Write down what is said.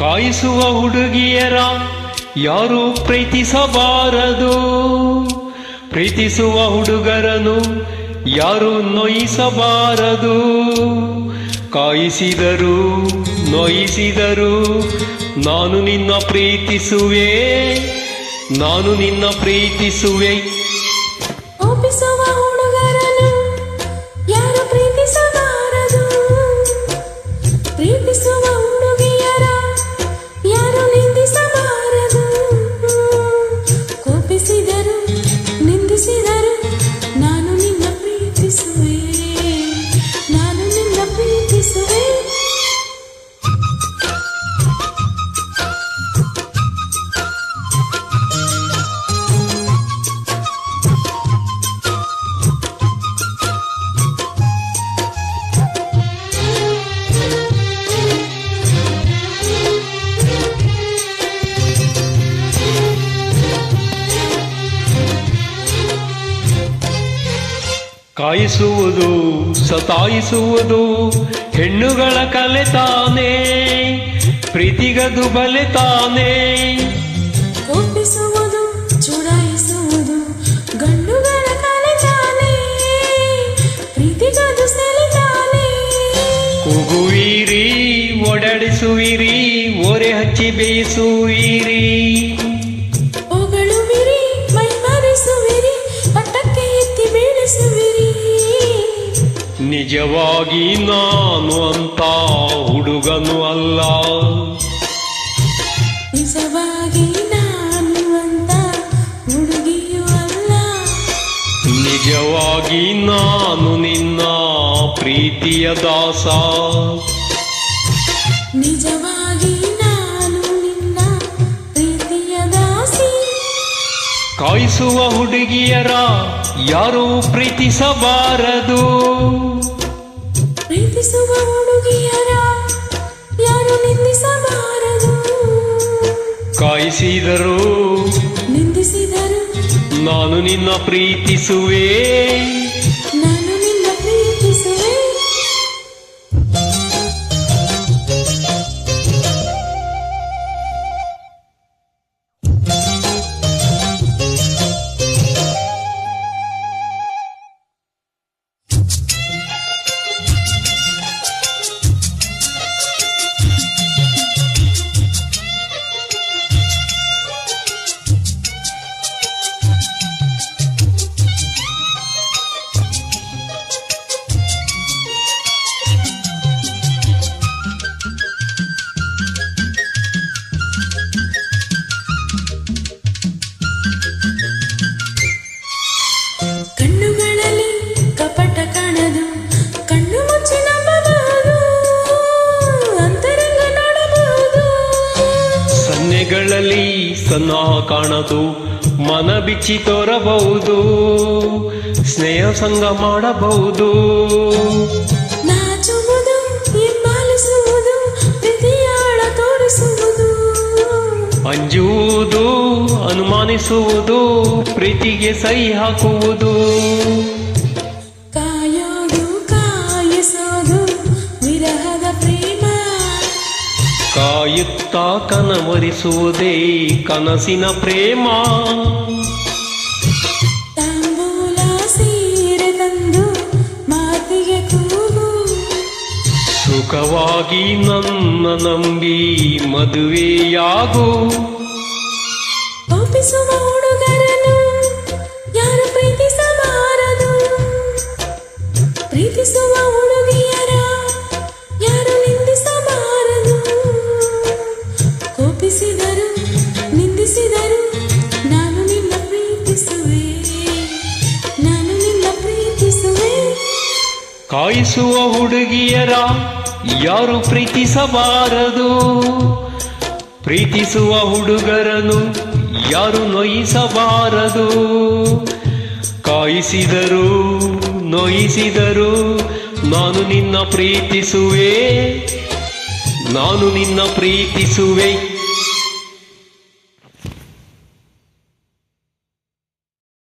ಕಾಯಿಸುವ ಹುಡುಗಿಯರ ಯಾರೂ ಪ್ರೀತಿಸಬಾರದು, ಪ್ರೀತಿಸುವ ಹುಡುಗರನು ಯಾರೂ ನೋಯಿಸಬಾರದು. ಕಾಯಿಸಿದರು ನೋಯಿಸಿದರು ನಾನು ನಿನ್ನ ಪ್ರೀತಿಸುವೆ, ನಾನು ನಿನ್ನ ಪ್ರೀತಿಸುವೆ. ಕೋಪಿಸುವ ಹುಡುಗರನು ಯಾರು ಪ್ರೀತಿಸಬಾರದು, ಪ್ರೀತಿಸುವ ಹುಡುಗಿಯರ ಯಾರು ನಿಂದಿಸಬಾರದು. ಕೋಪಿಸಿದರು ನಿಂದಿಸಿದರು ನಾನು ನಿನ್ನ ಪ್ರೀತಿಸುವೆ, ನಾನು ನಿನ್ನ ಪ್ರೀತಿಸುವೆ. ಕಾಯಿಸುವುದು ಸತಾಯಿಸುವುದು ಹೆಣ್ಣುಗಳ ಕಲೆ ತಾನೇ, ಪ್ರೀತಿಗದು ಬಲೆ ತಾನೇ. ಕೋಪಿಸುವುದು ಚುಡಾಯಿಸುವುದು ಗಂಡುಗಳ ಕಲೆ ತಾನೇ, ಪ್ರೀತಿಗದು ಸೆಲೆ ತಾನೇ. ಕೂಗುವಿರಿ ಓಡಾಡಿಸುವಿರಿ ಓರೆ ಹಚ್ಚಿ ಬೇಯಿಸುವಿರಿ, ಹೊಗಳುವಿರಿ ಮೈಮರೆಸುವಿರಿ ಪಟ್ಟಕ್ಕೆ ಎತ್ತಿ ಬೀಳಿಸುವಿರಿ. ನಿಜವಾಗಿ ನಾನು ಅಂತ ಹುಡುಗನು ಅಲ್ಲ, ನಿಜವಾಗಿ ನಾನು ಅಂತ ಹುಡುಗಿಯೂ ಅಲ್ಲ. ನಿಜವಾಗಿ ನಾನು ನಿನ್ನ ಪ್ರೀತಿಯ ದಾಸ, ನಿಜವಾಗಿ ನಾನು ನಿನ್ನ ಪ್ರೀತಿಯ ದಾಸಿ. ಕಾಯಿಸುವ ಹುಡುಗಿಯರ ಯಾರೂ ಪ್ರೀತಿಸಬಾರದು, ಪ್ರೀತಿಸುವ ಹುಡುಗಿಯರ ಯಾರು ನಿಂದಿಸಬಾರದು. ಕಾಯಿಸಿದರು ನಿಂದಿಸಿದರು ನಾನು ನಿನ್ನ ಪ್ರೀತಿಸುವೆ, ನಾನು ನಿನ್ನ ಪ್ರೀತಿಸುವೆ. ಕಣ್ಣುಗಳಲ್ಲಿ ಕಪಟ ಕಾಣದು, ಕಣ್ಣು ಮುಚ್ಚಿ ನಂಬಬಹುದು, ಅಂತರಂಗ ನೋಡಬಹುದು. ಸನ್ನೆಗಳಲ್ಲಿ ಸನ್ನಾಹ ಕಾಣದು, ಮನ ಬಿಚ್ಚಿ ತೋರಬಹುದು, ಸ್ನೇಹ ಸಂಗ ಮಾಡಬಹುದು. ನಾಚುವುದು ಹಿಂಬಾಲಿಸುವುದು ಪ್ರೀತಿಯಾಳ ತೋರಿಸುವುದು, ಅಂಜುವುದು ಅನುಮಾನಿಸುವುದು ಪ್ರೀತಿಗೆ ಸಹಿ ಹಾಕುವುದು. ಕಾಯೋದು ಕಾಯಿಸೋದು ವಿರಹದ ಪ್ರೇಮ, ಕಾಯುತ್ತಾ ಕನವರಿಸುವುದೇ ಕನಸಿನ ಪ್ರೇಮ. ತಾಂಬೂಲ ಸೀರೆ ತಂದು ಮಾತಿಗೆ ಕೂಗು, ಸುಖವಾಗಿ ನನ್ನ ನಂಬಿ ಮದುವೆಯಾಗು. ಕೋಪಿಸುವ ಹುಡುಗರನು ಯಾರು ಪ್ರೀತಿಸಬಾರದು, ಪ್ರೀತಿಸುವ ಹುಡುಗಿಯರ ಯಾರು ನಿಂದಿಸಬಾರದು. ಕೋಪಿಸಿದರು ನಿಂದಿಸಿದರು ನಾನು ನಿನ್ನ ಪ್ರೀತಿಸುವೆ, ನಾನು ನಿನ್ನ ಪ್ರೀತಿಸುವೆ. ಕಾಯಿಸುವ ಹುಡುಗಿಯರ ಯಾರು ಪ್ರೀತಿಸಬಾರದು, ಪ್ರೀತಿಸುವ ಹುಡುಗರನು ಯಾರು ನೋಯಿಸಬಾರದು. ಕಾಯಿಸಿದರು ನೋಯಿಸಿದರು ನಾನು ನಿನ್ನ ಪ್ರೀತಿಸುವೆ, ನಾನು ನಿನ್ನ ಪ್ರೀತಿಸುವೆ.